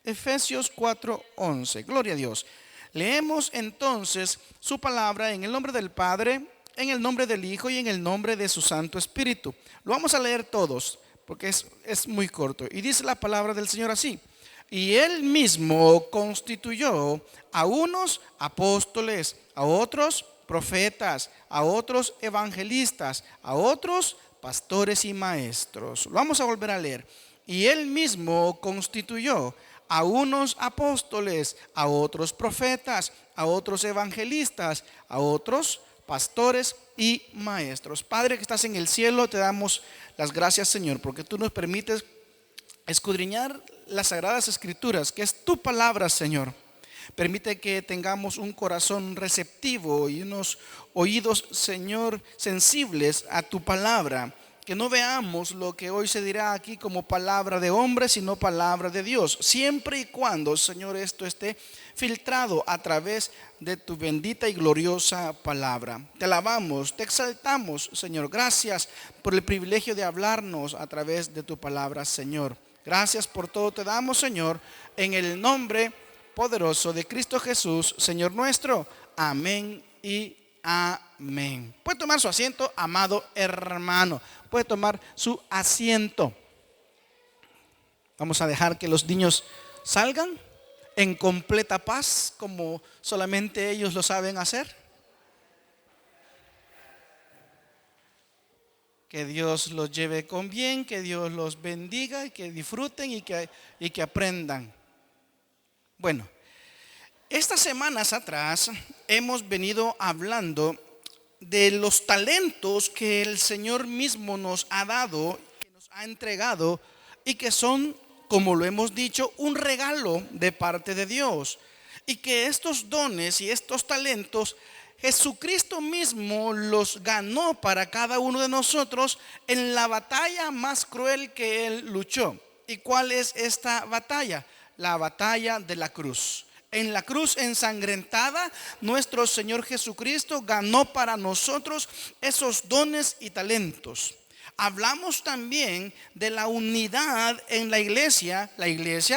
Efesios 4:11. Gloria a Dios. Leemos entonces su palabra en el nombre del Padre, en el nombre del Hijo y en el nombre de su Santo Espíritu. Lo vamos a leer todos porque es muy corto. Y dice la palabra del Señor así: y Él mismo constituyó a unos apóstoles, a otros profetas, a otros evangelistas, a otros pastores y maestros. Lo vamos a volver a leer. Y Él mismo constituyó a unos apóstoles, a otros profetas, a otros evangelistas, a otros pastores y maestros. Padre que estás en el cielo, te damos las gracias, Señor, porque tú nos permites escudriñar las sagradas escrituras, que es tu palabra, Señor. Permite que tengamos un corazón receptivo y unos oídos, Señor, sensibles a tu palabra. Que no veamos lo que hoy se dirá aquí como palabra de hombre, sino palabra de Dios. Siempre y cuando, Señor, esto esté filtrado a través de tu bendita y gloriosa palabra. Te alabamos, te exaltamos, Señor. Gracias por el privilegio de hablarnos a través de tu palabra, Señor. Gracias por todo te damos, Señor, en el nombre poderoso de Cristo Jesús, Señor nuestro. Amén y amén. Puede tomar su asiento, amado hermano. Puede tomar su asiento. Vamos a dejar que los niños salgan en completa paz, como solamente ellos lo saben hacer. Que Dios los lleve con bien, que Dios los bendiga y que disfruten y que aprendan. Bueno, estas semanas atrás hemos venido hablando de los talentos que el Señor mismo nos ha dado, que nos ha entregado y que son, como lo hemos dicho, un regalo de parte de Dios. Y que estos dones y estos talentos Jesucristo mismo los ganó para cada uno de nosotros en la batalla más cruel que Él luchó. ¿Y cuál es esta batalla? La batalla de la cruz. En la cruz ensangrentada, nuestro Señor Jesucristo ganó para nosotros esos dones y talentos. Hablamos también de la unidad en la iglesia,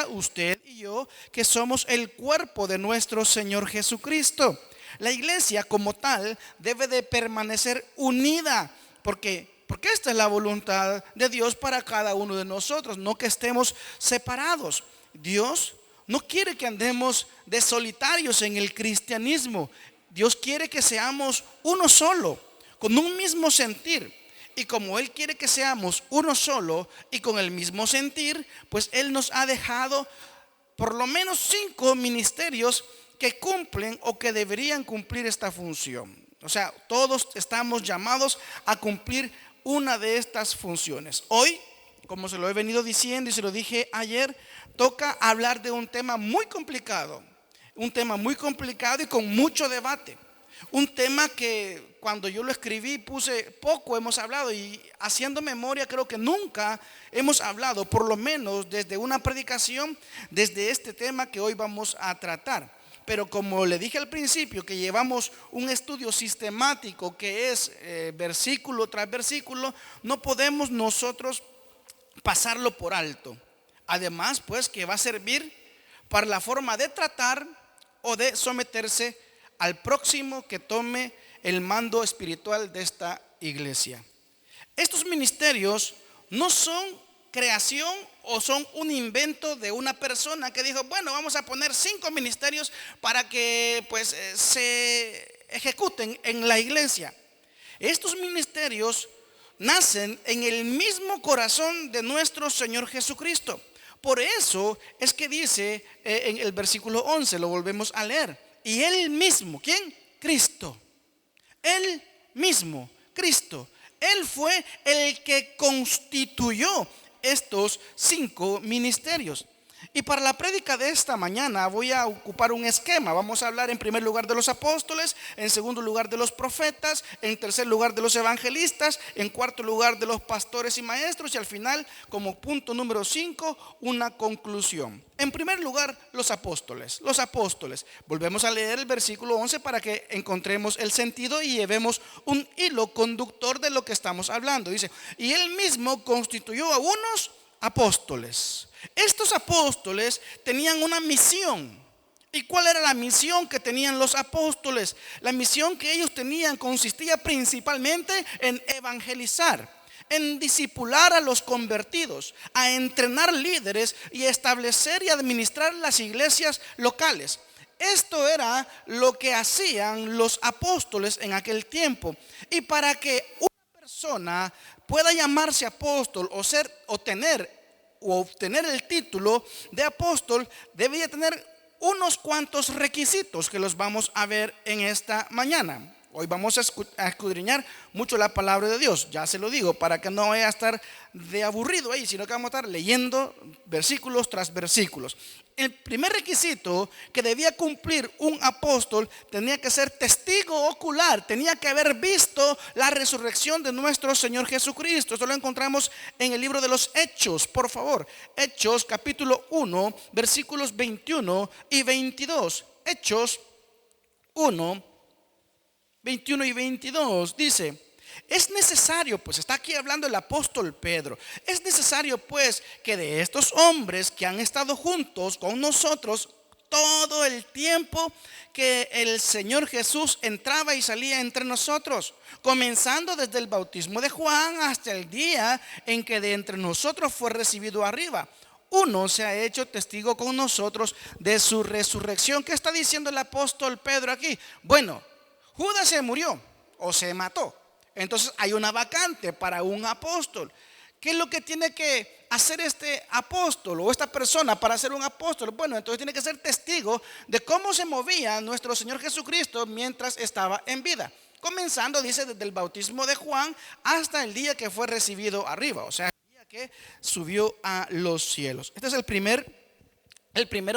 usted y yo, que somos el cuerpo de nuestro Señor Jesucristo. La iglesia como tal debe de permanecer unida, porque esta es la voluntad de Dios para cada uno de nosotros, no que estemos separados. Dios no quiere que andemos de solitarios en el cristianismo. Dios quiere que seamos uno solo, con un mismo sentir. Y como Él quiere que seamos uno solo y con el mismo sentir, pues Él nos ha dejado por lo menos 5 ministerios que cumplen o que deberían cumplir esta función. O sea, todos estamos llamados a cumplir una de estas funciones. Hoy, como se lo he venido diciendo y se lo dije ayer, toca hablar de un tema muy complicado. Un tema muy complicado y con mucho debate. Un tema que cuando yo lo escribí poco hemos hablado, y haciendo memoria creo que nunca hemos hablado, por lo menos desde una predicación, desde este tema que hoy vamos a tratar. Pero como le dije al principio, que llevamos un estudio sistemático que es versículo tras versículo, no podemos nosotros pasarlo por alto. Además, pues, que va a servir para la forma de tratar o de someterse al próximo que tome el mando espiritual de esta iglesia. Estos ministerios no son creación o son un invento de una persona que dijo, bueno, vamos a poner 5 ministerios para que pues se ejecuten en la iglesia. Estos ministerios nacen en el mismo corazón de nuestro Señor Jesucristo. Por eso es que dice en el versículo 11, lo volvemos a leer, y Él mismo, ¿quién? Cristo. Él mismo, Cristo. Él fue el que constituyó estos 5 ministerios. Y para la prédica de esta mañana voy a ocupar un esquema. Vamos a hablar en primer lugar de los apóstoles, en segundo lugar de los profetas, en tercer lugar de los evangelistas, en cuarto lugar de los pastores y maestros, y al final, como punto número 5, una conclusión. En primer lugar, los apóstoles. Los apóstoles. Volvemos a leer el versículo 11 para que encontremos el sentido y llevemos un hilo conductor de lo que estamos hablando. Dice, y Él mismo constituyó a unos apóstoles. Estos apóstoles tenían una misión. ¿Y cuál era la misión que tenían los apóstoles? La misión que ellos tenían consistía principalmente en evangelizar, en discipular a los convertidos, a entrenar líderes y establecer y administrar las iglesias locales. Esto era lo que hacían los apóstoles en aquel tiempo. Y para que una persona pueda llamarse apóstol o obtener el título de apóstol, debía tener unos cuantos requisitos que los vamos a ver en esta mañana. Hoy vamos a escudriñar mucho la palabra de Dios, ya se lo digo, para que no vaya a estar de aburrido ahí, sino que vamos a estar leyendo versículos tras versículos. El primer requisito que debía cumplir un apóstol tenía que ser testigo ocular, tenía que haber visto la resurrección de nuestro Señor Jesucristo. Esto lo encontramos en el libro de los Hechos, por favor. Hechos capítulo 1, versículos 21 y 22. Hechos 1, 21 y 22 dice: es necesario, pues está aquí hablando el apóstol Pedro, es necesario pues que de estos hombres que han estado juntos con nosotros todo el tiempo que el Señor Jesús entraba y salía entre nosotros, comenzando desde el bautismo de Juan hasta el día en que de entre nosotros fue recibido arriba, uno se ha hecho testigo con nosotros de su resurrección. ¿Qué está diciendo el apóstol Pedro aquí? Bueno, Judas se murió o se mató. Entonces hay una vacante para un apóstol. ¿Qué es lo que tiene que hacer este apóstol o esta persona para ser un apóstol? Bueno, entonces tiene que ser testigo de cómo se movía nuestro Señor Jesucristo mientras estaba en vida. Comenzando, dice, desde el bautismo de Juan hasta el día que fue recibido arriba. O sea, el día que subió a los cielos. Este es el primero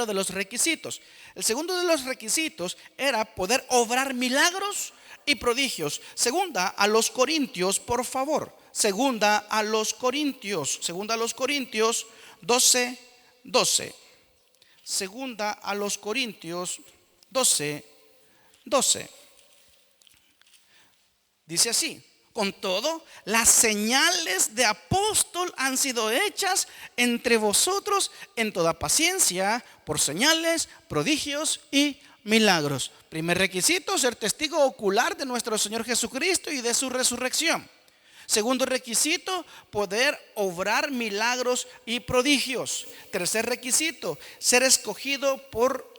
de los requisitos. El segundo de los requisitos era poder obrar milagros y prodigios. Segunda a los Corintios, por favor. Segunda a los Corintios 12, 12. Segunda a los Corintios 12, 12. Dice así: con todo, las señales de apóstol han sido hechas entre vosotros en toda paciencia, por señales, prodigios y milagros. Primer requisito: ser testigo ocular de nuestro Señor Jesucristo y de su resurrección. Segundo requisito: poder obrar milagros y prodigios. Tercer requisito: ser escogido por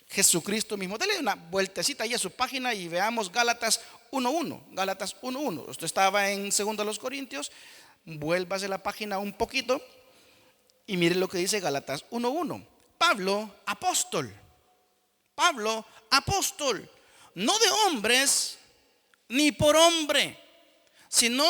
Jesucristo mismo. Dale una vueltecita ahí a su página y veamos Gálatas 1:1. Gálatas 1:1. Usted estaba en 2 Corintios. Vuélvase la página un poquito y mire lo que dice Gálatas 1:1. Pablo, apóstol, no de hombres ni por hombre, sino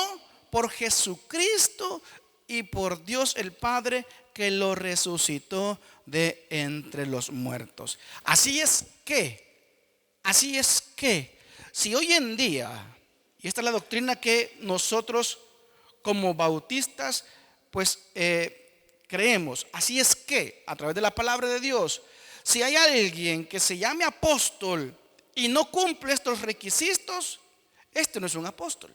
por Jesucristo y por Dios el Padre, que lo resucitó de entre los muertos. Así es que, si hoy en día, y esta es la doctrina que nosotros como bautistas pues creemos, así es que a través de la palabra de Dios, si hay alguien que se llame apóstol y no cumple estos requisitos, este no es un apóstol.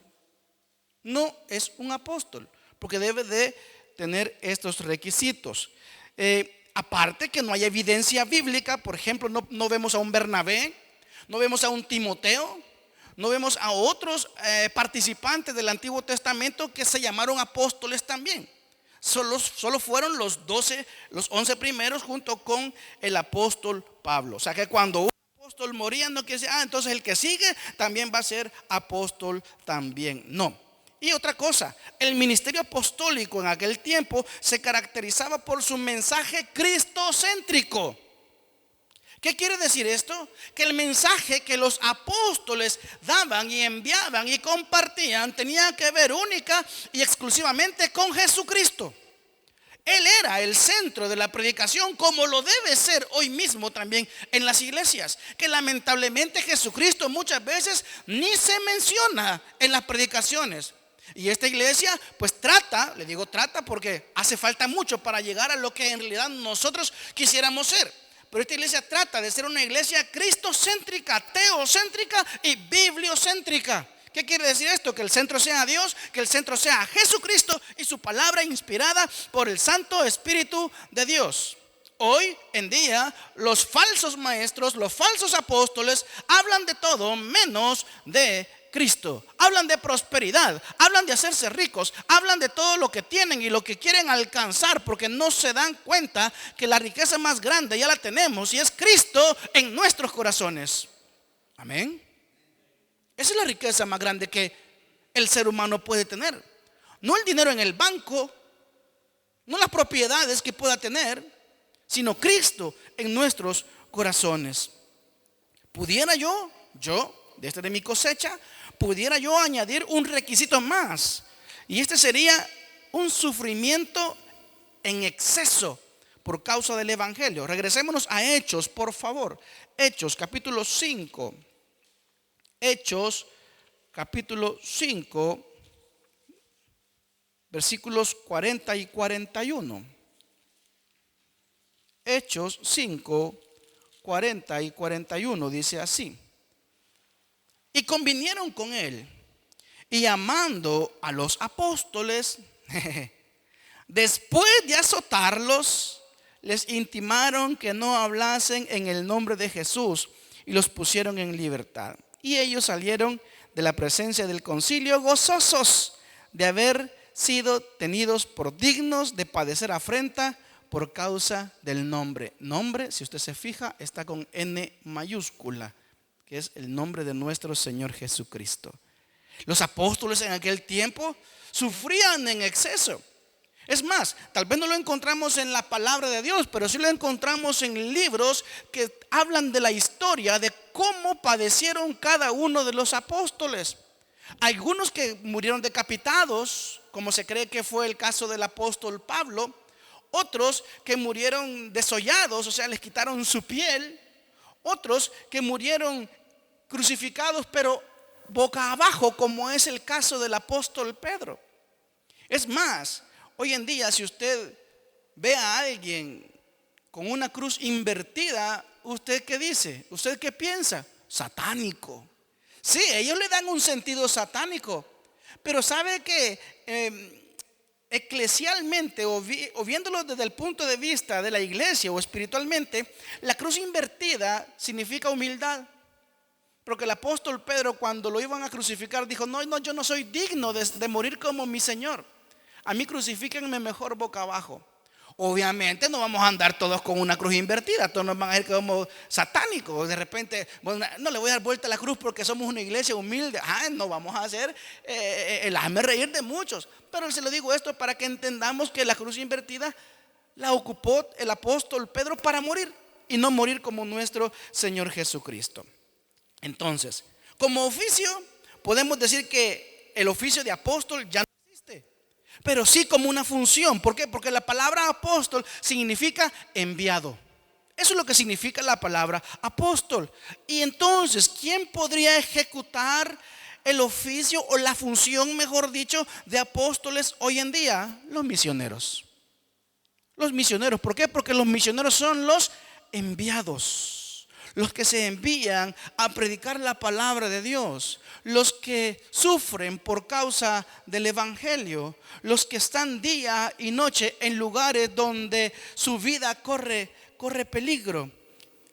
No es un apóstol, porque debe de tener estos requisitos. Aparte que no hay evidencia bíblica. Por ejemplo, no vemos a un Bernabé, no vemos a un Timoteo, no vemos a otros participantes del Antiguo Testamento que se llamaron apóstoles también. Solo fueron los 11 primeros junto con el apóstol Pablo. O sea que cuando un apóstol moría, no quiere decir, entonces el que sigue también va a ser apóstol también. No. Y otra cosa, el ministerio apostólico en aquel tiempo se caracterizaba por su mensaje cristocéntrico. ¿Qué quiere decir esto? Que el mensaje que los apóstoles daban y enviaban y compartían tenía que ver única y exclusivamente con Jesucristo. Él era el centro de la predicación, como lo debe ser hoy mismo también en las iglesias, que lamentablemente Jesucristo muchas veces ni se menciona en las predicaciones. Y esta iglesia pues trata porque hace falta mucho para llegar a lo que en realidad nosotros quisiéramos ser. Pero esta iglesia trata de ser una iglesia cristocéntrica, teocéntrica y bibliocéntrica, ¿Qué quiere decir esto? Que el centro sea Dios, que el centro sea Jesucristo y su palabra inspirada por el Santo Espíritu de Dios. Hoy en día los falsos maestros, los falsos apóstoles hablan de todo menos de Cristo. Hablan de prosperidad, hablan de hacerse ricos, hablan de todo lo que tienen y lo que quieren alcanzar, porque no se dan cuenta que la riqueza más grande ya la tenemos y es Cristo en nuestros corazones. Amén. Esa es la riqueza más grande que el ser humano puede tener. No el dinero en el banco, no las propiedades que pueda tener, sino Cristo en nuestros corazones. Pudiera yo desde mi cosecha, pudiera yo añadir un requisito más, y este sería un sufrimiento en exceso por causa del evangelio. Regresémonos a Hechos, por favor. Hechos capítulo 5. Hechos capítulo 5, versículos 40 y 41. Hechos 5, 40 y 41 dice así: y convinieron con él, y llamando a los apóstoles, después de azotarlos, les intimaron que no hablasen en el nombre de Jesús, y los pusieron en libertad. Y ellos salieron de la presencia del concilio gozosos de haber sido tenidos por dignos de padecer afrenta por causa del nombre. Nombre, si usted se fija, está con N mayúscula, que es el nombre de nuestro Señor Jesucristo. Los apóstoles en aquel tiempo sufrían en exceso. Es más, tal vez no lo encontramos en la palabra de Dios, pero sí lo encontramos en libros que hablan de la historia de cómo padecieron cada uno de los apóstoles. Algunos que murieron decapitados, como se cree que fue el caso del apóstol Pablo. Otros que murieron desollados, o sea, les quitaron su piel. Otros que murieron crucificados, pero boca abajo, como es el caso del apóstol Pedro. Es más, hoy en día, si usted ve a alguien con una cruz invertida, ¿usted qué dice? ¿Usted qué piensa? Satánico. Sí, ellos le dan un sentido satánico, pero sabe que eclesialmente o viéndolo desde el punto de vista de la iglesia o espiritualmente, la cruz invertida significa humildad. Porque el apóstol Pedro, cuando lo iban a crucificar, dijo: no, yo no soy digno de morir como mi Señor. A mí crucifíquenme mejor boca abajo. Obviamente no vamos a andar todos con una cruz invertida. Todos nos van a decir que somos satánicos. De repente, bueno, no le voy a dar vuelta a la cruz porque somos una iglesia humilde. No vamos a hacer el hazme reír de muchos. Pero se lo digo esto para que entendamos que la cruz invertida la ocupó el apóstol Pedro para morir, y no morir como nuestro Señor Jesucristo. Entonces, como oficio, podemos decir que el oficio de apóstol ya no existe, pero sí como una función. ¿Por qué? Porque la palabra apóstol significa enviado. Eso es lo que significa la palabra apóstol. Y entonces, ¿quién podría ejecutar el oficio o la función, mejor dicho, de apóstoles hoy en día? Los misioneros. Los misioneros. ¿Por qué? Porque los misioneros son los enviados, los que se envían a predicar la palabra de Dios, los que sufren por causa del evangelio, los que están día y noche en lugares donde su vida corre peligro.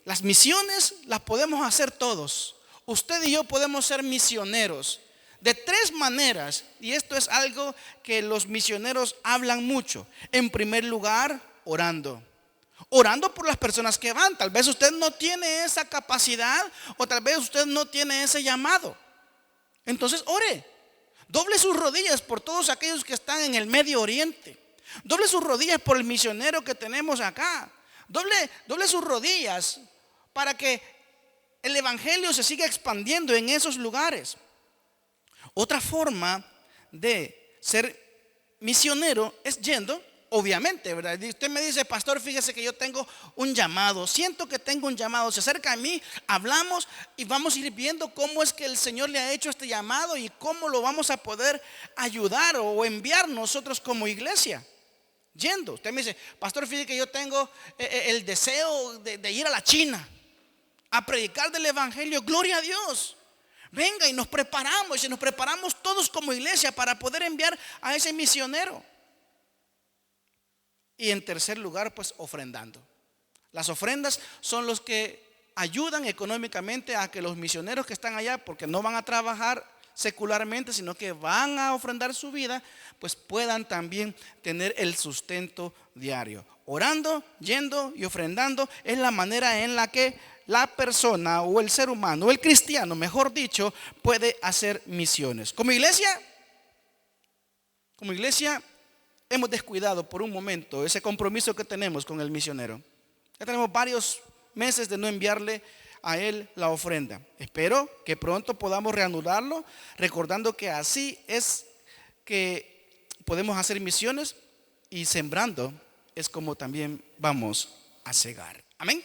Las misiones las podemos hacer todos. Usted y yo podemos ser misioneros de tres maneras, y esto es algo que los misioneros hablan mucho. En primer lugar, orando por las personas que van. Tal vez usted no tiene esa capacidad, o tal vez usted no tiene ese llamado. Entonces ore, doble sus rodillas por todos aquellos que están en el Medio Oriente. Doble sus rodillas por el misionero que tenemos acá. Doble sus rodillas para que el evangelio se siga expandiendo en esos lugares. Otra forma de ser misionero es yendo. Obviamente, ¿verdad? Usted me dice: pastor, fíjese que yo tengo un llamado, siento que tengo un llamado. Se acerca a mí, hablamos y vamos a ir viendo cómo es que el Señor le ha hecho este llamado y cómo lo vamos a poder ayudar o enviar nosotros como iglesia. Yendo, usted me dice: pastor, fíjese que yo tengo el deseo de ir a la China a predicar del evangelio. Gloria a Dios. venga y nos preparamos todos como iglesia para poder enviar a ese misionero. Y en tercer lugar, pues ofrendando. Las ofrendas son los que ayudan económicamente a que los misioneros que están allá, porque no van a trabajar secularmente, sino que van a ofrendar su vida, pues puedan también tener el sustento diario. Orando, yendo y ofrendando es la manera en la que la persona o el ser humano o el cristiano, mejor dicho, puede hacer misiones. Como iglesia hemos descuidado por un momento ese compromiso que tenemos con el misionero. Ya tenemos varios meses de no enviarle a él la ofrenda. Espero que pronto podamos reanudarlo, recordando que así es que podemos hacer misiones, y sembrando es como también vamos a cegar. Amén.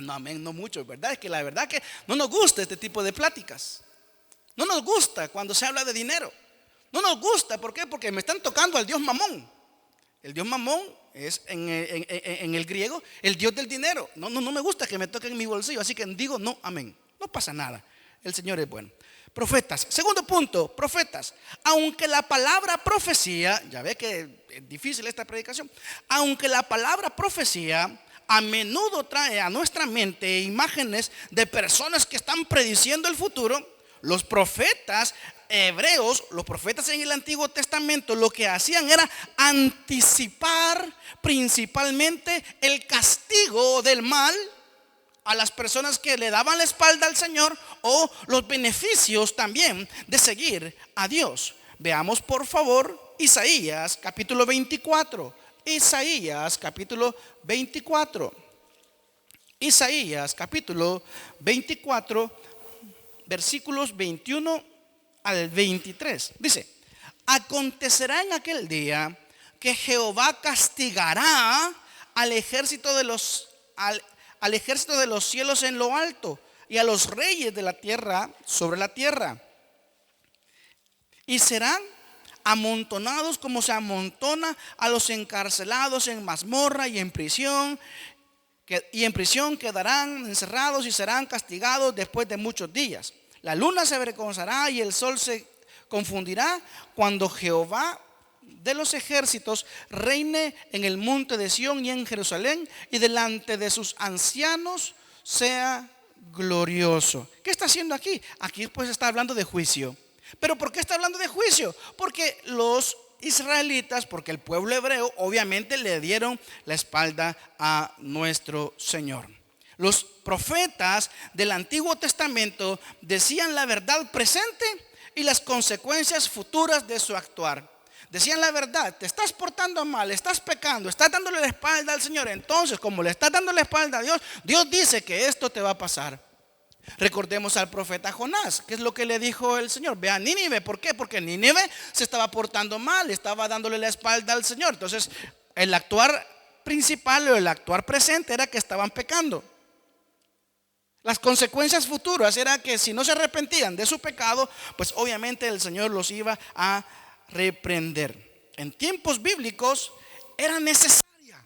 No, amén, no mucho, ¿verdad? Es que la verdad que no nos gusta este tipo de pláticas. No nos gusta cuando se habla de dinero. No nos gusta, ¿por qué? Porque me están tocando al Dios Mamón. El Dios Mamón es en el griego el Dios del dinero. No me gusta que me toquen en mi bolsillo, así que digo no, amén. No pasa nada, el Señor es bueno. Profetas, segundo punto, profetas. Aunque la palabra profecía, ya ve que es difícil esta predicación, aunque la palabra profecía a menudo trae a nuestra mente imágenes de personas que están prediciendo el futuro, los profetas hebreos, los profetas en el Antiguo Testamento, lo que hacían era anticipar principalmente el castigo del mal a las personas que le daban la espalda al Señor, o los beneficios también de seguir a Dios. Veamos por favor Isaías capítulo 24. Isaías capítulo 24. Isaías capítulo 24, versículos 21 al 23. Dice: acontecerá en aquel día que Jehová castigará al ejército de los cielos en lo alto, y a los reyes de la tierra sobre la tierra, y serán amontonados como se amontona a los encarcelados en mazmorra y en prisión, quedarán encerrados y serán castigados después de muchos días. La luna se avergonzará y el sol se confundirá cuando Jehová de los ejércitos reine en el monte de Sión y en Jerusalén, y delante de sus ancianos sea glorioso. ¿Qué está haciendo aquí? Aquí pues está hablando de juicio. ¿Pero por qué está hablando de juicio? Porque los israelitas, porque el pueblo hebreo obviamente le dieron la espalda a nuestro Señor. Los profetas del Antiguo Testamento decían la verdad presente y las consecuencias futuras de su actuar. Decían la verdad: te estás portando mal, estás pecando, estás dándole la espalda al Señor. Entonces, como le estás dando la espalda a Dios, Dios dice que esto te va a pasar. Recordemos al profeta Jonás. ¿Qué es lo que le dijo el Señor? Ve a Nínive. ¿Por qué? Porque Nínive se estaba portando mal, estaba dándole la espalda al Señor. Entonces, el actuar principal o el actuar presente era que estaban pecando. Las consecuencias futuras era que si no se arrepentían de su pecado, pues obviamente el Señor los iba a reprender. En tiempos bíblicos era necesaria,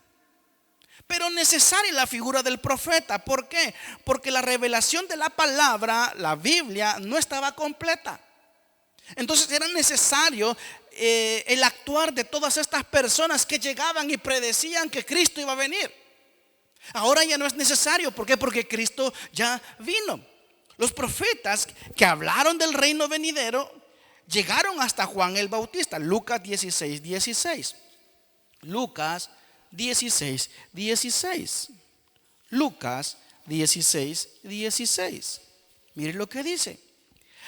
pero necesaria la figura del profeta. ¿Por qué? Porque la revelación de la palabra, la Biblia, no estaba completa. Entonces era necesario el actuar de todas estas personas que llegaban y predecían que Cristo iba a venir. Ahora ya no es necesario. ¿Por qué? Porque Cristo ya vino. Los profetas que hablaron del reino venidero llegaron hasta Juan el Bautista. Lucas 16:16. Lucas 16:16. Lucas 16:16. Mire lo que dice.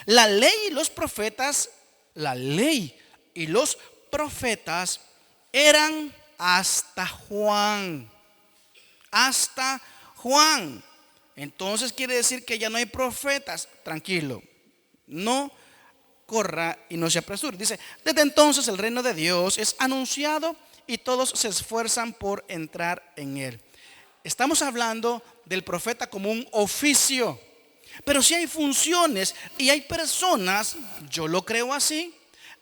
La ley y los profetas eran hasta Juan. Hasta Juan. Entonces quiere decir que ya no hay profetas. Tranquilo, no corra y no se apresure. Dice: desde entonces el reino de Dios es anunciado y todos se esfuerzan por entrar en él. Estamos hablando del profeta como un oficio, pero si hay funciones y hay personas, yo lo creo así,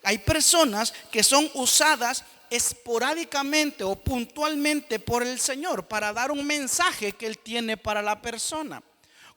hay personas que son usadas esporádicamente o puntualmente por el Señor para dar un mensaje que Él tiene para la persona.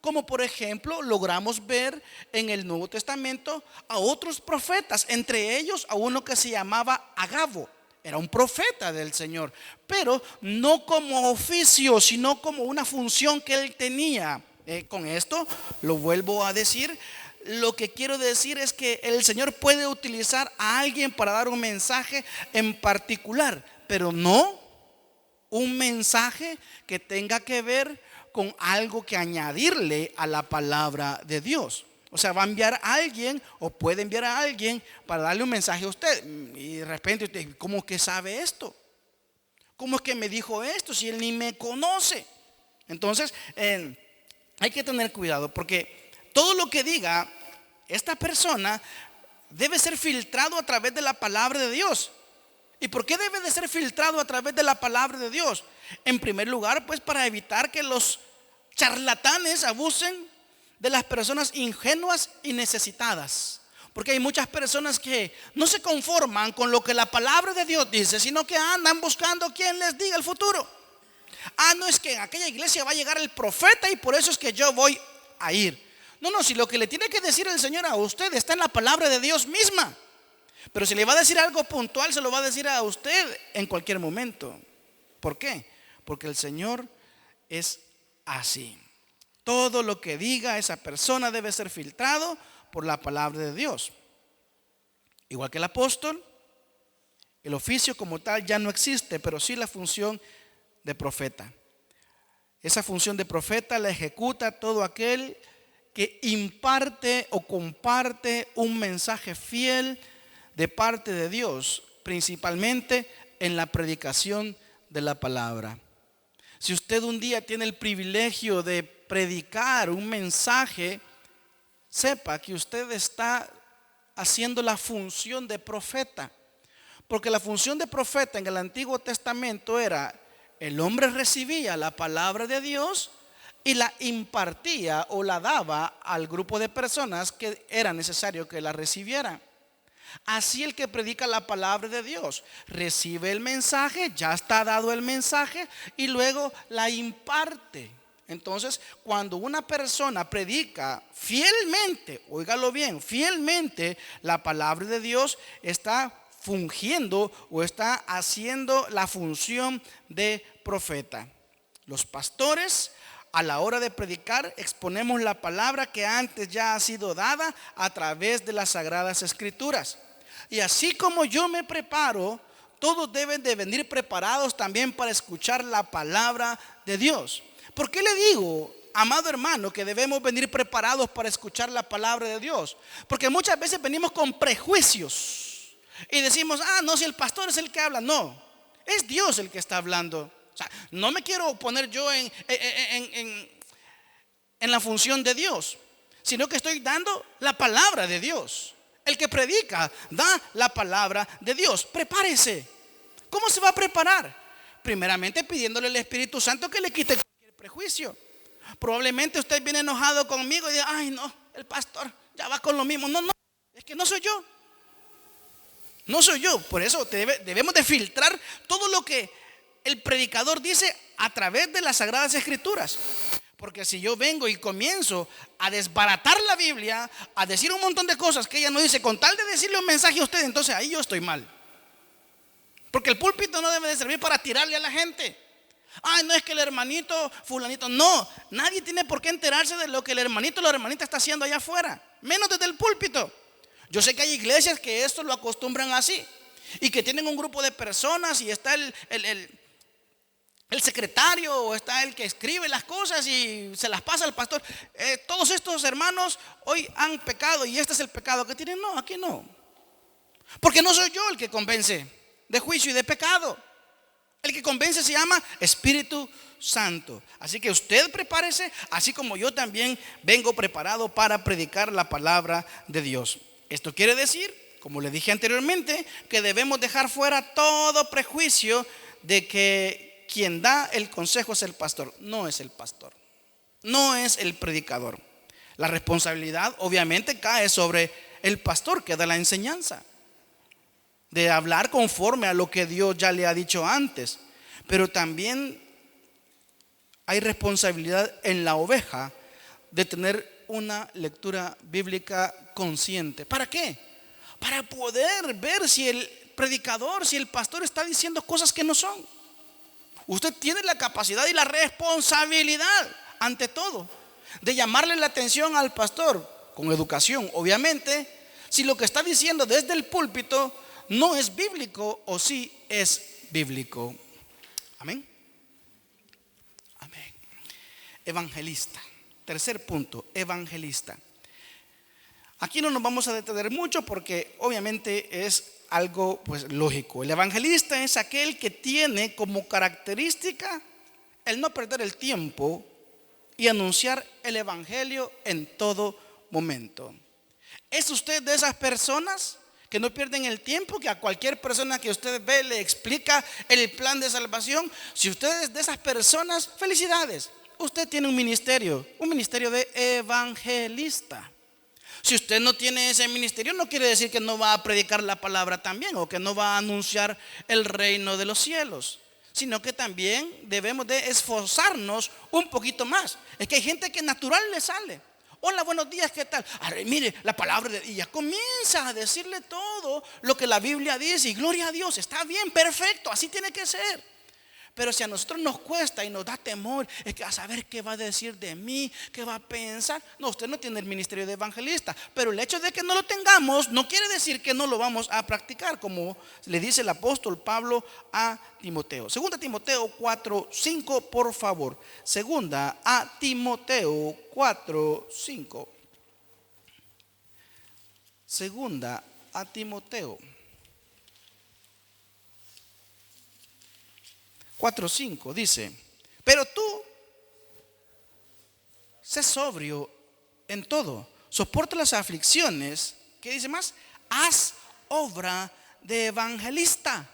como por ejemplo logramos ver en el Nuevo Testamento a otros profetas, entre ellos a uno que se llamaba Agabo. Era un profeta del Señor, pero no como oficio, sino como una función que él tenía. Con esto lo vuelvo a decir. Lo que quiero decir es que el Señor puede utilizar a alguien para dar un mensaje en particular, pero no un mensaje que tenga que ver con algo que añadirle a la palabra de Dios. O sea, va a enviar a alguien o puede enviar a alguien para darle un mensaje a usted. Y de repente usted, ¿cómo que sabe esto? ¿Cómo es que me dijo esto si él ni me conoce? Entonces, hay que tener cuidado, porque todo lo que diga esta persona debe ser filtrado a través de la palabra de Dios. ¿Y por qué debe de ser filtrado a través de la palabra de Dios? En primer lugar, pues para evitar que los charlatanes abusen de las personas ingenuas y necesitadas. Porque hay muchas personas que no se conforman con lo que la palabra de Dios dice, sino que andan buscando quien les diga el futuro. No es que en aquella iglesia va a llegar el profeta y por eso es que yo voy a ir. No, si lo que le tiene que decir el Señor a usted está en la palabra de Dios misma. Pero si le va a decir algo puntual, se lo va a decir a usted en cualquier momento. ¿Por qué? Porque el Señor es así. Todo lo que diga esa persona debe ser filtrado por la palabra de Dios. Igual que el apóstol, el oficio como tal ya no existe, pero sí la función de profeta. Esa función de profeta la ejecuta todo aquel que imparte o comparte un mensaje fiel de parte de Dios, principalmente en la predicación de la palabra. Si usted un día tiene el privilegio de predicar un mensaje, sepa que usted está haciendo la función de profeta. Porque la función de profeta en el Antiguo Testamento era: el hombre recibía la palabra de Dios y la impartía o la daba al grupo de personas que era necesario que la recibieran. Así el que predica la palabra de Dios recibe el mensaje, ya está dado el mensaje y luego la imparte. Entonces, cuando una persona predica fielmente, óigalo bien, fielmente la palabra de Dios, está fungiendo o está haciendo la función de profeta. Los pastores, a la hora de predicar, exponemos la palabra que antes ya ha sido dada a través de las Sagradas Escrituras. Y así como yo me preparo, todos deben de venir preparados también para escuchar la palabra de Dios. ¿Por qué le digo, amado hermano, que debemos venir preparados para escuchar la palabra de Dios? Porque muchas veces venimos con prejuicios y decimos: no, si el pastor es el que habla. No, es Dios el que está hablando. O sea, no me quiero poner yo en la función de Dios, sino que estoy dando la palabra de Dios. El que predica da la palabra de Dios. Prepárese. ¿Cómo se va a preparar? Primeramente pidiéndole al Espíritu Santo que le quite cualquier prejuicio. Probablemente usted viene enojado conmigo y dice: no, el pastor ya va con lo mismo. No, es que no soy yo. No soy yo. Por eso debemos de filtrar todo lo que el predicador dice a través de las Sagradas Escrituras. Porque si yo vengo y comienzo a desbaratar la Biblia, a decir un montón de cosas que ella no dice, con tal de decirle un mensaje a usted, entonces ahí yo estoy mal. Porque el púlpito no debe de servir para tirarle a la gente. No es que el hermanito fulanito. No, nadie tiene por qué enterarse de lo que el hermanito o la hermanita está haciendo allá afuera, menos desde el púlpito. Yo sé que hay iglesias que esto lo acostumbran así, y que tienen un grupo de personas y está el secretario o está el que escribe las cosas y se las pasa al pastor. Todos estos hermanos hoy han pecado y este es el pecado que tienen. No, aquí no. Porque no soy yo el que convence de juicio y de pecado. El que convence se llama Espíritu Santo. Así que usted prepárese, así como yo también vengo preparado para predicar la palabra de Dios. Esto quiere decir, como le dije anteriormente, que debemos dejar fuera todo prejuicio de que quien da el consejo es el pastor. No es el pastor, no es el predicador. La responsabilidad obviamente cae sobre el pastor que da la enseñanza, de hablar conforme a lo que Dios ya le ha dicho antes. Pero también hay responsabilidad en la oveja de tener una lectura bíblica consciente. ¿Para qué? Para poder ver si el predicador, si el pastor está diciendo cosas que no son. Usted tiene la capacidad y la responsabilidad, ante todo, de llamarle la atención al pastor con educación, obviamente, si lo que está diciendo desde el púlpito no es bíblico o sí es bíblico. Amén. Amén. Evangelista. Tercer punto, evangelista. Aquí no nos vamos a detener mucho porque obviamente es algo pues lógico. El evangelista es aquel que tiene como característica el no perder el tiempo y anunciar el evangelio en todo momento. ¿Es usted de esas personas que no pierden el tiempo, que a cualquier persona que usted ve le explica el plan de salvación? Si usted es de esas personas, felicidades. Usted tiene un ministerio de evangelista. Si usted no tiene ese ministerio, no quiere decir que no va a predicar la palabra también, o que no va a anunciar el reino de los cielos, sino que también debemos de esforzarnos un poquito más. Es que hay gente que natural le sale. Hola, buenos días, ¿qué tal? Mire, la palabra y ya comienza a decirle todo lo que la Biblia dice. Y gloria a Dios, está bien, perfecto, así tiene que ser. Pero si a nosotros nos cuesta y nos da temor, es que a saber qué va a decir de mí, qué va a pensar. No, usted no tiene el ministerio de evangelista. Pero el hecho de que no lo tengamos no quiere decir que no lo vamos a practicar, como le dice el apóstol Pablo a Timoteo. Segunda Timoteo 4:5, por favor. Segunda a Timoteo 4:5. Segunda a Timoteo 4:5 dice: pero tú sé sobrio en todo, soporta las aflicciones. ¿Qué dice más? Haz obra de evangelista,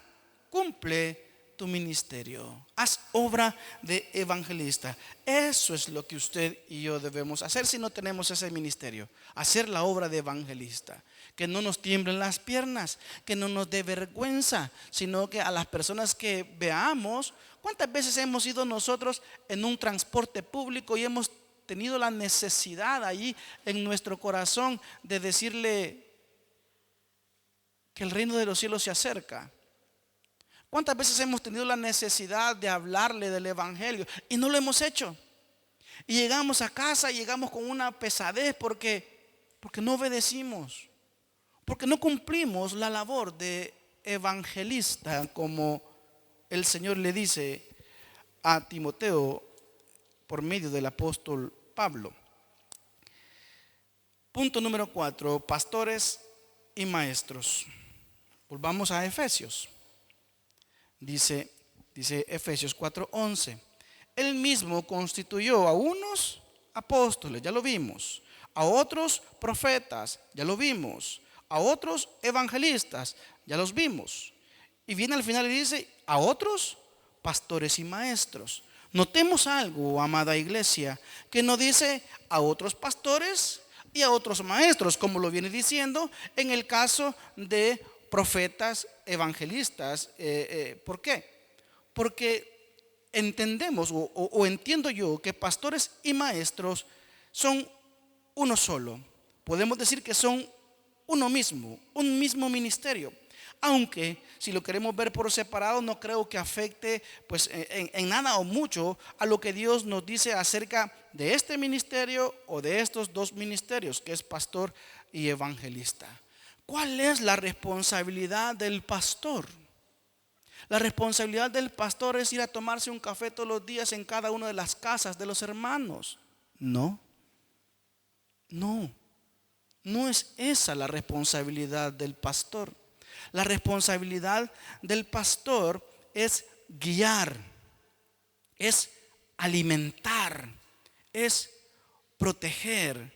cumple tu ministerio. Haz obra de evangelista. Eso es lo que usted y yo debemos hacer si no tenemos ese ministerio. Hacer la obra de evangelista. Que no nos tiemblen las piernas, que no nos dé vergüenza, sino que a las personas que veamos. ¿Cuántas veces hemos ido nosotros en un transporte público y hemos tenido la necesidad ahí en nuestro corazón de decirle que el reino de los cielos se acerca? ¿Cuántas veces hemos tenido la necesidad de hablarle del evangelio y no lo hemos hecho? Y llegamos a casa y llegamos con una pesadez porque no obedecimos, porque no cumplimos la labor de evangelista, como el Señor le dice a Timoteo por medio del apóstol Pablo. Punto número 4, pastores y maestros. Volvamos a Efesios. Dice Efesios 4:11: Él mismo constituyó a unos apóstoles, ya lo vimos, a otros profetas, ya lo vimos, a otros evangelistas, ya los vimos. Y viene al final y dice: a otros pastores y maestros. Notemos algo, amada iglesia, que no dice a otros pastores y a otros maestros, como lo viene diciendo en el caso de profetas, evangelistas. ¿Por qué? Porque entendemos o entiendo yo que pastores y maestros son uno solo. Podemos decir que son uno mismo, un mismo ministerio. Aunque si lo queremos ver por separado, no creo que afecte pues en nada o mucho a lo que Dios nos dice acerca de este ministerio o de estos dos ministerios, que es pastor y evangelista. ¿Cuál es la responsabilidad del pastor? La responsabilidad del pastor es ir a tomarse un café todos los días en cada una de las casas de los hermanos. No es esa la responsabilidad del pastor. La responsabilidad del pastor es guiar, es alimentar, es proteger,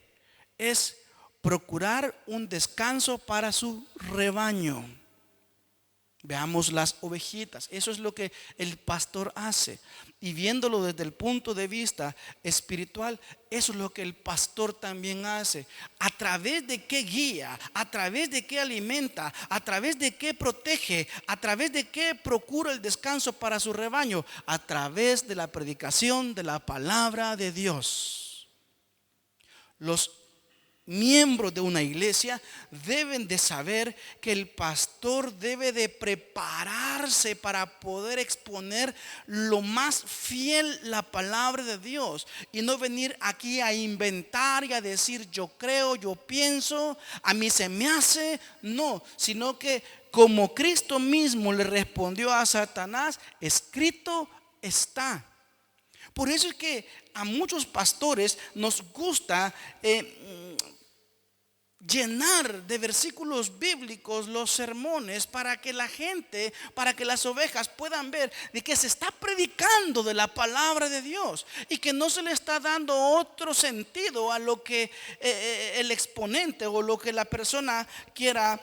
es procurar un descanso para su rebaño. Veamos las ovejitas. Eso es lo que el pastor hace. Y viéndolo desde el punto de vista espiritual, eso es lo que el pastor también hace. ¿A través de qué guía? ¿A través de qué alimenta? ¿A través de qué protege? ¿A través de qué procura el descanso para su rebaño? A través de la predicación de la palabra de Dios. Los miembros de una iglesia deben de saber que el pastor debe de prepararse para poder exponer lo más fiel la palabra de Dios y no venir aquí a inventar y a decir yo creo, yo pienso, a mí se me hace, no, sino que como Cristo mismo le respondió a Satanás, escrito está. Por eso es que a muchos pastores nos gusta llenar de versículos bíblicos los sermones para que la gente, para que las ovejas puedan ver de que se está predicando de la palabra de Dios y que no se le está dando otro sentido a lo que el exponente o lo que la persona quiera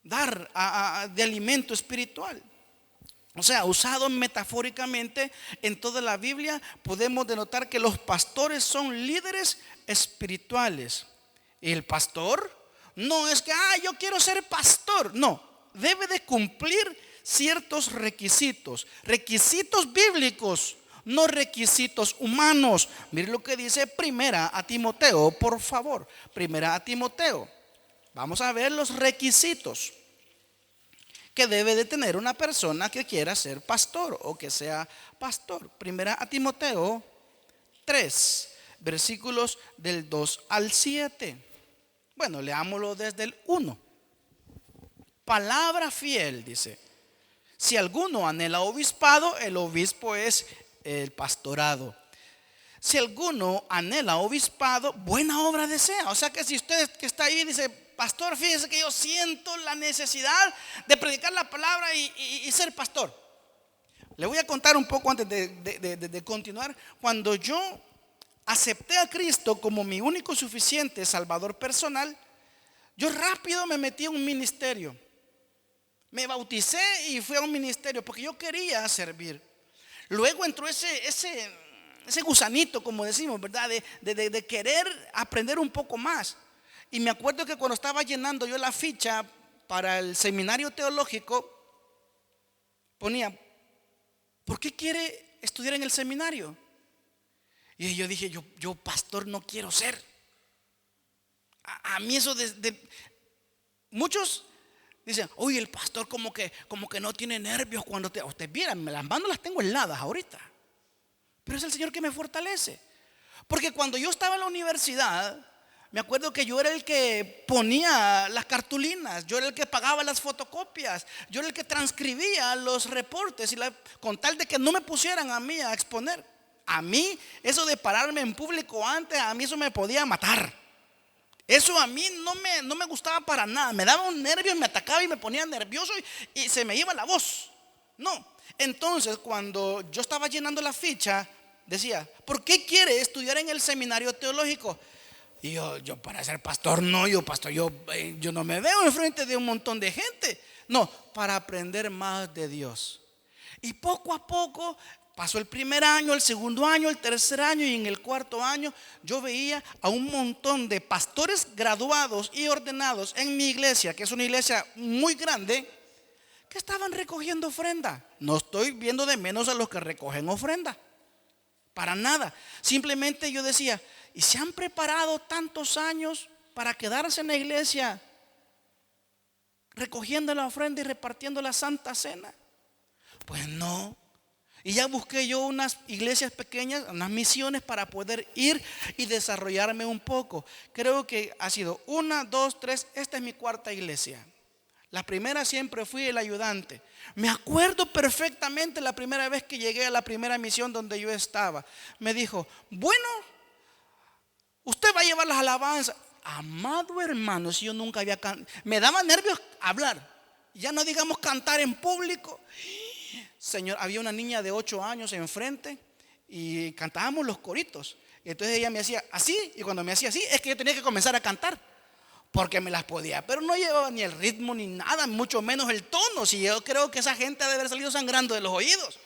dar de alimento espiritual. O sea, usado metafóricamente en toda la Biblia, podemos denotar que los pastores son líderes espirituales. Y el pastor no es que, yo quiero ser pastor. No, debe de cumplir ciertos requisitos. Requisitos bíblicos, no requisitos humanos. Mire lo que dice Primera a Timoteo, por favor. Primera a Timoteo. Vamos a ver los requisitos que debe de tener una persona que quiera ser pastor o que sea pastor. Primera a Timoteo 3, versículos del 2 al 7. Bueno, leámoslo desde el 1. Palabra fiel, dice. Si alguno anhela obispado, el obispo es el pastorado. Si alguno anhela obispado, buena obra desea. O sea que si usted que está ahí dice, pastor, fíjese que yo siento la necesidad de predicar la palabra y ser pastor. Le voy a contar un poco antes de continuar. Cuando yo acepté a Cristo como mi único y suficiente Salvador personal, yo rápido me metí a un ministerio. Me bauticé y fui a un ministerio porque yo quería servir. Luego entró ese gusanito, como decimos, ¿verdad? De querer aprender un poco más. Y me acuerdo que cuando estaba llenando yo la ficha para el seminario teológico, ponía, ¿por qué quiere estudiar en el seminario? Y yo dije, yo pastor no quiero ser. A mí eso muchos dicen, oye, el pastor como que no tiene nervios cuando usted viera, las manos las tengo heladas ahorita. Pero es el Señor que me fortalece. Porque cuando yo estaba en la universidad, me acuerdo que yo era el que ponía las cartulinas, yo era el que pagaba las fotocopias, yo era el que transcribía los reportes con tal de que no me pusieran a mí a exponer. A mí, eso de pararme en público antes, a mí eso me podía matar. Eso a mí no me gustaba para nada. Me daba un nervio, me atacaba y me ponía nervioso y se me iba la voz. No. Entonces, cuando yo estaba llenando la ficha, decía, ¿por qué quiere estudiar en el seminario teológico? Y yo para ser pastor, pastor, yo no me veo enfrente de un montón de gente. No, para aprender más de Dios. Y poco a poco pasó el primer año, el segundo año, el tercer año y en el cuarto año yo veía a un montón de pastores graduados y ordenados en mi iglesia, que es una iglesia muy grande, que estaban recogiendo ofrenda. No estoy viendo de menos a los que recogen ofrenda, para nada. Simplemente yo decía, ¿y se han preparado tantos años para quedarse en la iglesia recogiendo la ofrenda y repartiendo la santa cena? Pues no. Y ya busqué yo unas iglesias pequeñas, unas misiones para poder ir y desarrollarme un poco. Creo que ha sido 1, 2, 3, esta es mi cuarta iglesia. La primera siempre fui el ayudante. Me acuerdo perfectamente la primera vez que llegué a la primera misión donde yo estaba. Me dijo, bueno, usted va a llevar las alabanzas. Amado hermano, si yo nunca había cantado, me daba nervios hablar. Ya no digamos cantar en público. Señor, había una niña de 8 años enfrente y cantábamos los coritos. Entonces ella me hacía así, y cuando me hacía así es que yo tenía que comenzar a cantar, porque me las podía, pero no llevaba ni el ritmo ni nada, mucho menos el tono. Si yo creo que esa gente debe haber salido sangrando de los oídos.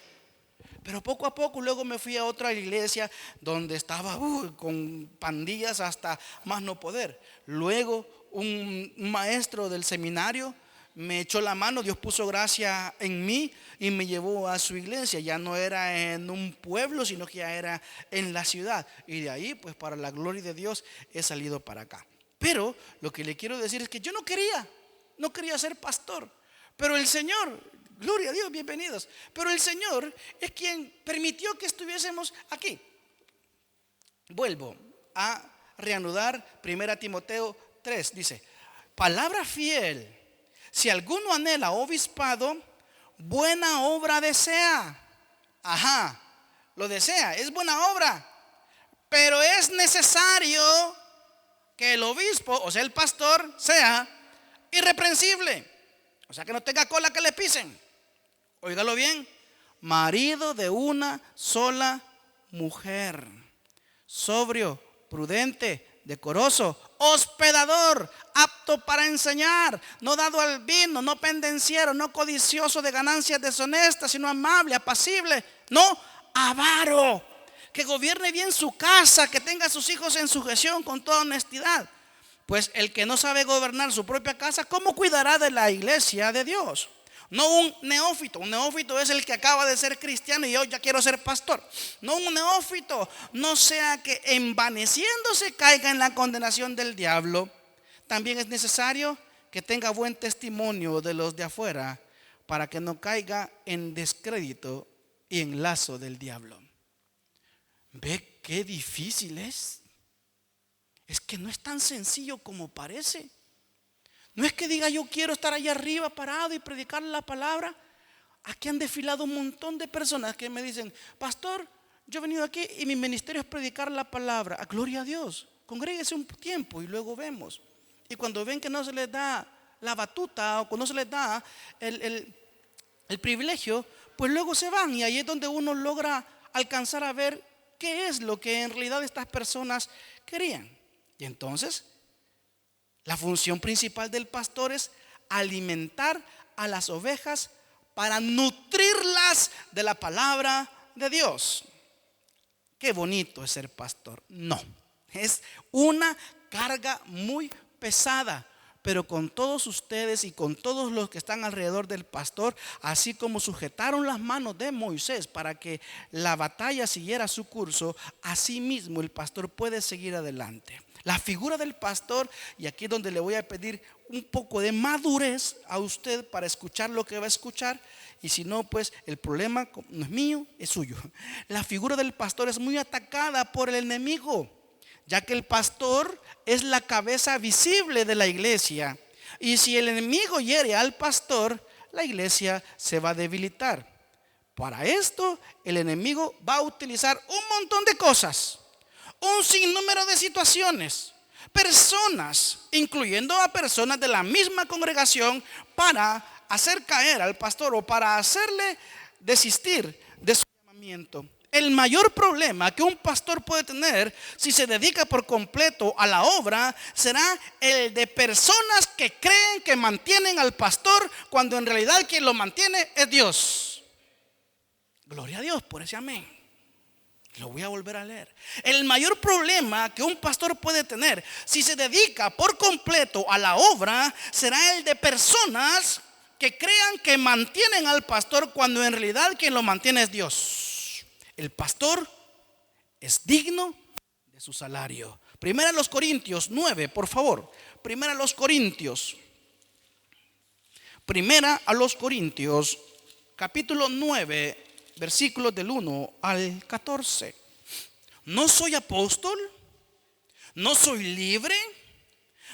Pero poco a poco luego me fui a otra iglesia donde estaba con pandillas hasta más no poder. Luego un maestro del seminario me echó la mano, Dios puso gracia en mí y me llevó a su iglesia. Ya no era en un pueblo, sino que ya era en la ciudad. Y de ahí, pues para la gloria de Dios, he salido para acá. Pero lo que le quiero decir es que yo no quería ser pastor. Pero el Señor, gloria a Dios, bienvenidos. Pero el Señor es quien permitió que estuviésemos aquí. Vuelvo a reanudar 1 Timoteo 3. Dice, palabra fiel. Si alguno anhela obispado, buena obra desea. Ajá, lo desea, es buena obra. Pero es necesario que el obispo, o sea el pastor, sea irreprensible. O sea que no tenga cola que le pisen. Óigalo bien, marido de una sola mujer, sobrio, prudente, decoroso, hospedador, apto para enseñar, no dado al vino, no pendenciero, no codicioso de ganancias deshonestas, sino amable, apacible, no avaro, que gobierne bien su casa, que tenga a sus hijos en sujeción con toda honestidad. Pues el que no sabe gobernar su propia casa, ¿cómo cuidará de la iglesia de Dios? No un neófito. Un neófito es el que acaba de ser cristiano y yo ya quiero ser pastor. No un neófito, no sea que envaneciéndose caiga en la condenación del diablo. También es necesario que tenga buen testimonio de los de afuera para que no caiga en descrédito y en lazo del diablo. ¿Ve qué difícil es? Es que no es tan sencillo como parece. No es que diga yo quiero estar allá arriba parado y predicar la palabra. Aquí han desfilado un montón de personas que me dicen, pastor, yo he venido aquí y mi ministerio es predicar la palabra. Gloria a Dios, congréguese un tiempo y luego vemos. Y cuando ven que no se les da la batuta o cuando no se les da el privilegio, pues luego se van. Y ahí es donde uno logra alcanzar a ver qué es lo que en realidad estas personas querían. Y entonces la función principal del pastor es alimentar a las ovejas para nutrirlas de la palabra de Dios. Qué bonito es ser pastor. No, es una carga muy pesada. Pero con todos ustedes y con todos los que están alrededor del pastor, así como sujetaron las manos de Moisés para que la batalla siguiera su curso, así mismo el pastor puede seguir adelante. La figura del pastor, y aquí es donde le voy a pedir un poco de madurez a usted para escuchar lo que va a escuchar, y si no, pues el problema no es mío, es suyo. La figura del pastor es muy atacada por el enemigo, ya que el pastor es la cabeza visible de la iglesia. Y si el enemigo hiere al pastor, la iglesia se va a debilitar. Para esto, el enemigo va a utilizar un montón de cosas, un sinnúmero de situaciones, personas, incluyendo a personas de la misma congregación, para hacer caer al pastor o para hacerle desistir de su llamamiento. El mayor problema que un pastor puede tener si se dedica por completo a la obra será el de personas que creen que mantienen al pastor cuando en realidad quien lo mantiene es Dios. Gloria a Dios por ese amén. Lo voy a volver a leer. El mayor problema que un pastor puede tener si se dedica por completo a la obra será el de personas que crean que mantienen al pastor cuando en realidad quien lo mantiene es Dios. El pastor es digno de su salario. Primera a los Corintios 9, por favor. Primera a los Corintios, capítulo 9, versículos del 1 al 14. ¿No soy apóstol? ¿No soy libre?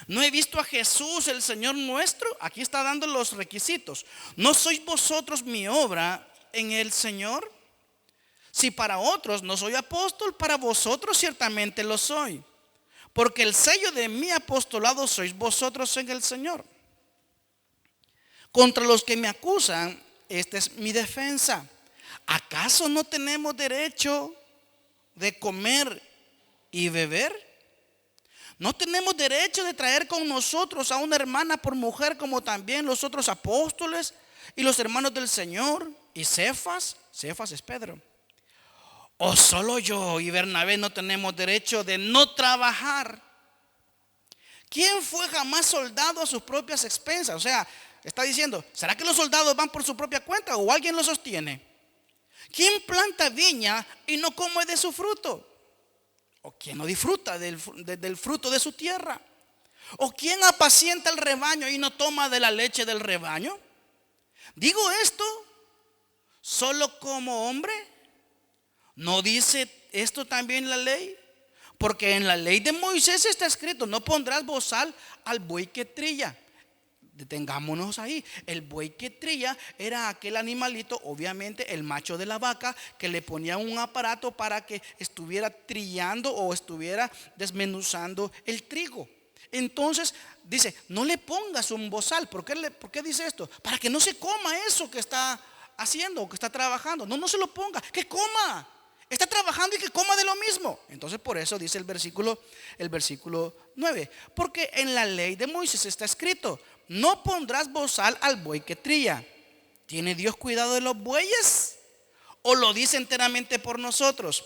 ¿No he visto a Jesús el Señor nuestro? Aquí está dando los requisitos. ¿No sois vosotros mi obra en el Señor? Si para otros no soy apóstol, para vosotros ciertamente lo soy, porque el sello de mi apostolado sois vosotros en el Señor. Contra los que me acusan, esta es mi defensa. ¿Acaso no tenemos derecho de comer y beber? ¿No tenemos derecho de traer con nosotros a una hermana por mujer, como también los otros apóstoles y los hermanos del Señor? Y Cefas es Pedro. ¿O solo yo y Bernabé no tenemos derecho de no trabajar? ¿Quién fue jamás soldado a sus propias expensas? O sea, está diciendo, ¿será que los soldados van por su propia cuenta o alguien los sostiene? ¿Quién planta viña y no come de su fruto? ¿O quién no disfruta del fruto de su tierra? ¿O quién apacienta el rebaño y no toma de la leche del rebaño? Digo esto solo como hombre. ¿No dice esto también la ley? Porque en la ley de Moisés está escrito, no pondrás bozal al buey que trilla. Detengámonos ahí. El buey que trilla era aquel animalito, obviamente el macho de la vaca, que le ponía un aparato para que estuviera trillando o estuviera desmenuzando el trigo. Entonces dice, no le pongas un bozal. ¿Por qué dice esto? Para que no se coma eso que está haciendo o que está trabajando. No se lo ponga, que coma. Está trabajando y que coma de lo mismo. Entonces por eso dice el versículo 9. Porque en la ley de Moisés está escrito, no pondrás bozal al buey que trilla. ¿Tiene Dios cuidado de los bueyes? ¿O lo dice enteramente por nosotros?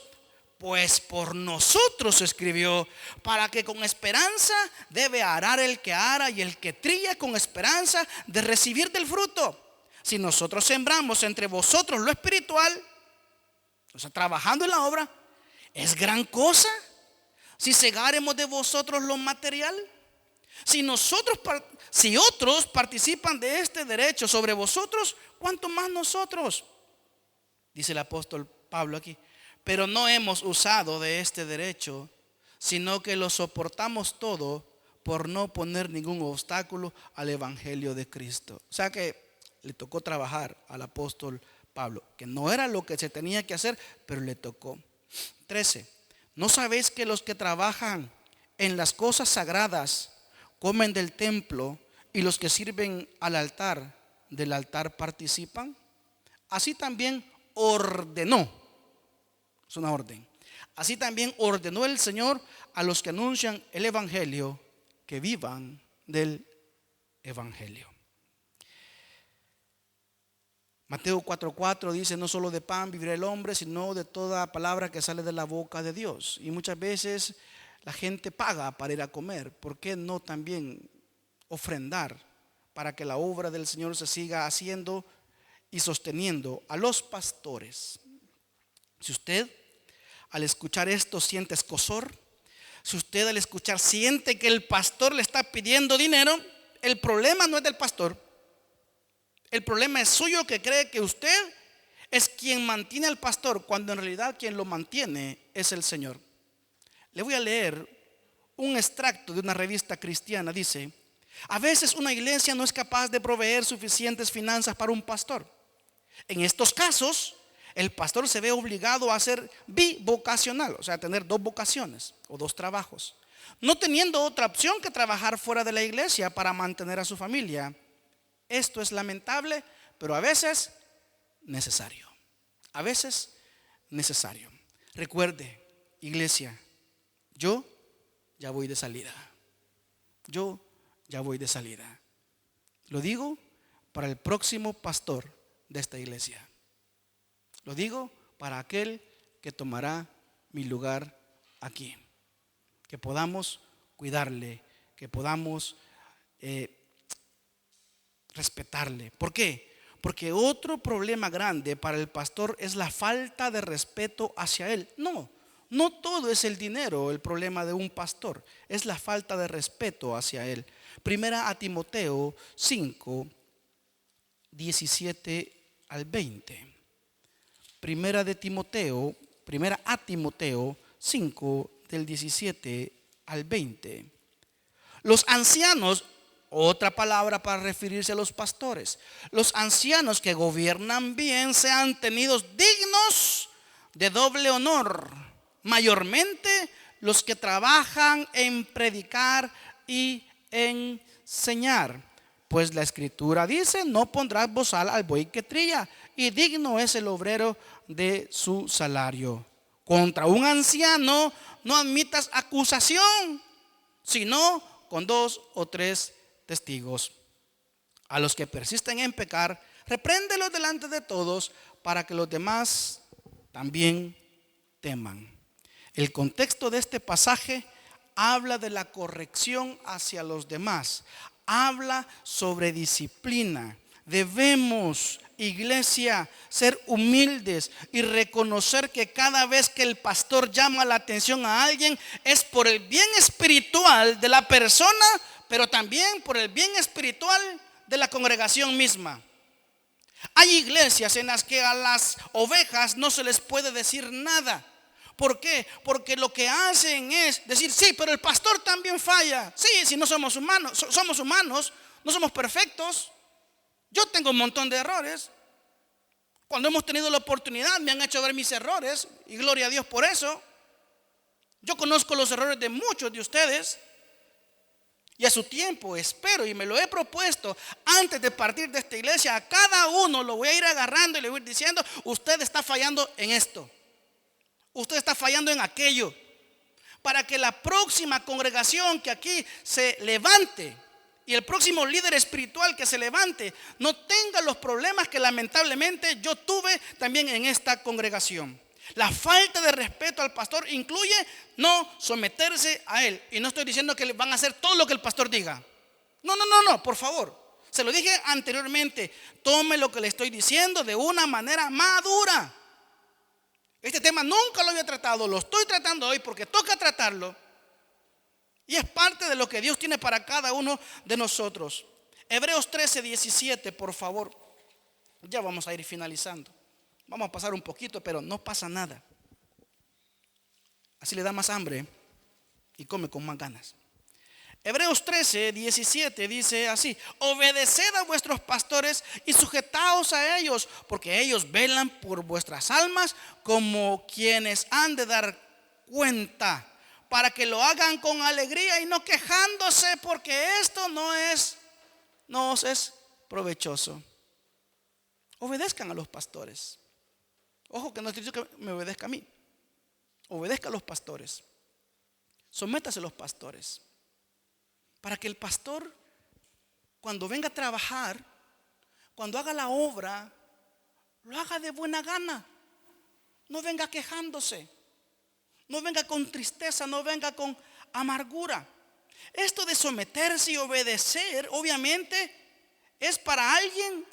Pues por nosotros se escribió, para que con esperanza debe arar el que ara y el que trilla con esperanza de recibir del fruto. Si nosotros sembramos entre vosotros lo espiritual, o sea, trabajando en la obra, es gran cosa. Si segaremos de vosotros lo material, si otros participan de este derecho sobre vosotros, ¿cuánto más nosotros? Dice el apóstol Pablo aquí. Pero no hemos usado de este derecho, sino que lo soportamos todo por no poner ningún obstáculo al evangelio de Cristo. O sea que le tocó trabajar al apóstol Pablo, que no era lo que se tenía que hacer, pero le tocó. 13. ¿No sabéis que los que trabajan en las cosas sagradas comen del templo y los que sirven al altar del altar participan? Así también ordenó. Es una orden. Así también ordenó el Señor a los que anuncian el evangelio que vivan del evangelio. Mateo 4:4 dice, no solo de pan vivirá el hombre, sino de toda palabra que sale de la boca de Dios. Y muchas veces la gente paga para ir a comer. ¿Por qué no también ofrendar para que la obra del Señor se siga haciendo y sosteniendo a los pastores? Si usted al escuchar esto siente escozor, si usted al escuchar siente que el pastor le está pidiendo dinero, el problema no es del pastor. El problema es suyo, que cree que usted es quien mantiene al pastor, cuando en realidad quien lo mantiene es el Señor. Le voy a leer un extracto de una revista cristiana. Dice, a veces una iglesia no es capaz de proveer suficientes finanzas para un pastor. En estos casos, el pastor se ve obligado a ser bivocacional, o sea, tener 2 vocaciones o 2 trabajos, no teniendo otra opción que trabajar fuera de la iglesia para mantener a su familia. Esto es lamentable, pero a veces necesario. A veces necesario. Recuerde, iglesia, yo ya voy de salida. Yo ya voy de salida. Lo digo para el próximo pastor de esta iglesia. Lo digo para aquel que tomará mi lugar aquí. Que podamos cuidarle, que podamos respetarle. ¿Por qué? Porque otro problema grande para el pastor es la falta de respeto hacia él. No todo es el dinero el problema de un pastor, es la falta de respeto hacia él. Primera a Timoteo 5, 17 al 20. Primera a Timoteo 5, del 17 al 20. Los ancianos, otra palabra para referirse a los pastores, los ancianos que gobiernan bien sean tenidos dignos de doble honor, mayormente los que trabajan en predicar y enseñar. Pues la escritura dice, no pondrás bozal al buey que trilla, y digno es el obrero de su salario. Contra un anciano no admitas acusación, sino con 2 o 3 testigos. A los que persisten en pecar, repréndelos delante de todos, para que los demás también teman. El contexto de este pasaje habla de la corrección hacia los demás. habla sobre disciplina. Debemos, iglesia, ser humildes y reconocer que cada vez que el pastor llama la atención a alguien es por el bien espiritual de la persona, pero también por el bien espiritual de la congregación misma. Hay iglesias en las que a las ovejas no se les puede decir nada. ¿Por qué? Porque lo que hacen es decir, sí, pero el pastor también falla. Sí, si no somos humanos, somos humanos, no somos perfectos. Yo tengo un montón de errores. Cuando hemos tenido la oportunidad me han hecho ver mis errores y gloria a Dios por eso. Yo conozco los errores de muchos de ustedes y a su tiempo espero y me lo he propuesto antes de partir de esta iglesia. A cada uno lo voy a ir agarrando y le voy a ir diciendo, usted está fallando en esto, usted está fallando en aquello, para que la próxima congregación que aquí se levante y el próximo líder espiritual que se levante no tenga los problemas que lamentablemente yo tuve también en esta congregación. La falta de respeto al pastor incluye no someterse a él. Y no estoy diciendo que van a hacer todo lo que el pastor diga. No, por favor. Se lo dije anteriormente. Tome lo que le estoy diciendo de una manera madura. Este tema nunca lo había tratado. Lo estoy tratando hoy porque toca tratarlo. Y es parte de lo que Dios tiene para cada uno de nosotros. Hebreos 13:17, por favor. Ya vamos a ir finalizando. Vamos a pasar un poquito, pero no pasa nada. Así le da más hambre y come con más ganas. Hebreos 13:17 dice así: obedeced a vuestros pastores y sujetaos a ellos, porque ellos velan por vuestras almas como quienes han de dar cuenta, para que lo hagan con alegría y no quejándose, porque esto no os es provechoso. Obedezcan a los pastores. Ojo, que no estoy diciendo que me obedezca a mí. Obedezca a los pastores. Sométase a los pastores. Para que el pastor, cuando venga a trabajar, cuando haga la obra, lo haga de buena gana. No venga quejándose. No venga con tristeza, no venga con amargura. Esto de someterse y obedecer, obviamente, es para alguien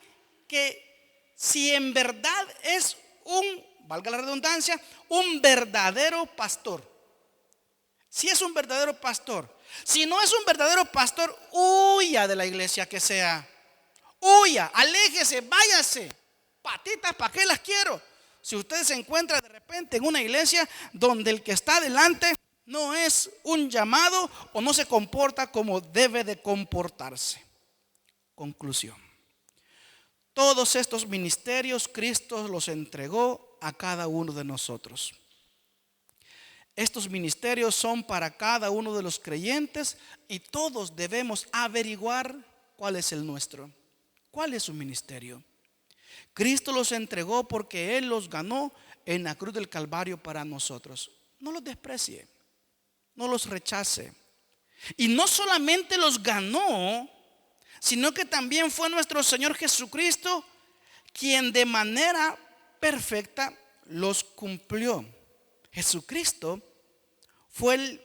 que si en verdad es valga la redundancia, un verdadero pastor. Si es un verdadero pastor. Si no es un verdadero pastor, huya de la iglesia que sea. Huya, aléjese, váyase. Patitas, ¿para qué las quiero? Si usted se encuentra de repente en una iglesia donde el que está delante no es un llamado o no se comporta como debe de comportarse. Conclusión. Todos estos ministerios Cristo los entregó a cada uno de nosotros. Estos ministerios son para cada uno de los creyentes y todos debemos averiguar cuál es el nuestro. ¿Cuál es su ministerio? Cristo los entregó porque Él los ganó en la cruz del Calvario para nosotros. No los desprecie, no los rechace. Y no solamente los ganó, sino que también fue nuestro Señor Jesucristo quien de manera perfecta los cumplió. Jesucristo fue el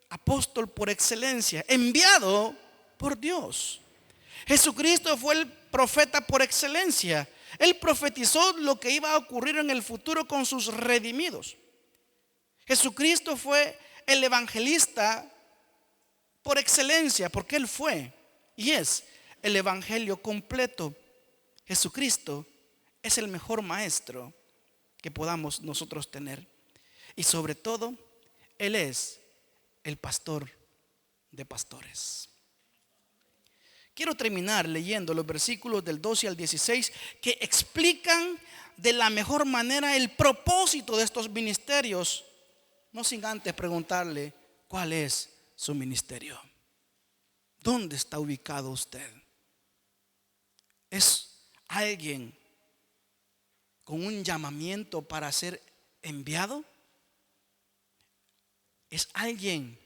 apóstol por excelencia, enviado por Dios. Jesucristo fue el profeta por excelencia. Él profetizó lo que iba a ocurrir en el futuro con sus redimidos. Jesucristo fue el evangelista por excelencia, porque Él fue y es el evangelio completo. Jesucristo es el mejor maestro que podamos nosotros tener. Y sobre todo, Él es el pastor de pastores. Quiero terminar leyendo los versículos del 12 al 16 que explican de la mejor manera el propósito de estos ministerios. No sin antes preguntarle cuál es su ministerio. ¿Dónde está ubicado usted? ¿Es alguien con un llamamiento para ser enviado? ¿Es alguien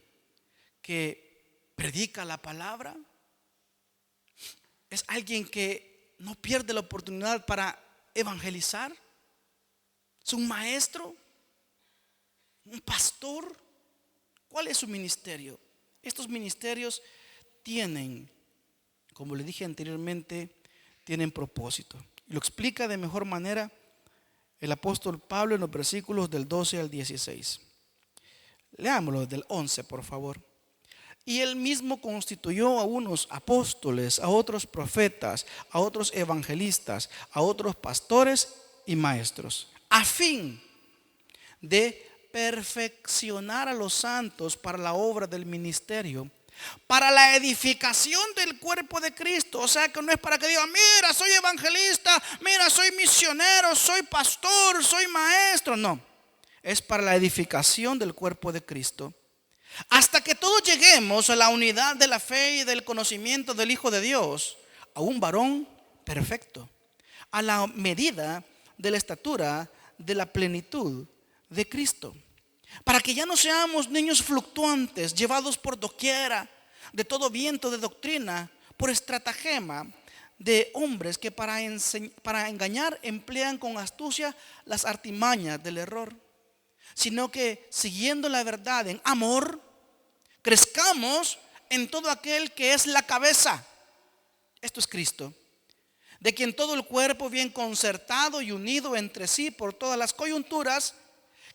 que predica la palabra? ¿Es alguien que no pierde la oportunidad para evangelizar? ¿Es un maestro? ¿Un pastor? ¿Cuál es su ministerio? Estos ministerios tienen como le dije anteriormente, tienen propósito. Lo explica de mejor manera el apóstol Pablo en los versículos del 12 al 16. Leámoslo del 11, por favor. Y él mismo constituyó a unos apóstoles, a otros profetas, a otros evangelistas, a otros pastores y maestros, a fin de perfeccionar a los santos para la obra del ministerio, para la edificación del cuerpo de Cristo. O sea que no es para que digan, mira, soy evangelista, mira, soy misionero, soy pastor, soy maestro. No, es para la edificación del cuerpo de Cristo, hasta que todos lleguemos a la unidad de la fe y del conocimiento del Hijo de Dios, a un varón perfecto, a la medida de la estatura de la plenitud de Cristo, para que ya no seamos niños fluctuantes, llevados por doquiera de todo viento de doctrina, por estratagema de hombres que para engañar emplean con astucia las artimañas del error, sino que siguiendo la verdad en amor, crezcamos en todo aquel que es la cabeza. Esto es Cristo, de quien todo el cuerpo bien concertado y unido entre sí por todas las coyunturas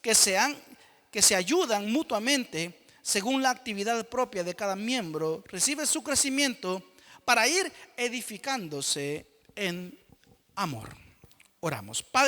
que se ayudan mutuamente según la actividad propia de cada miembro, recibe su crecimiento para ir edificándose en amor. Oramos. Padre,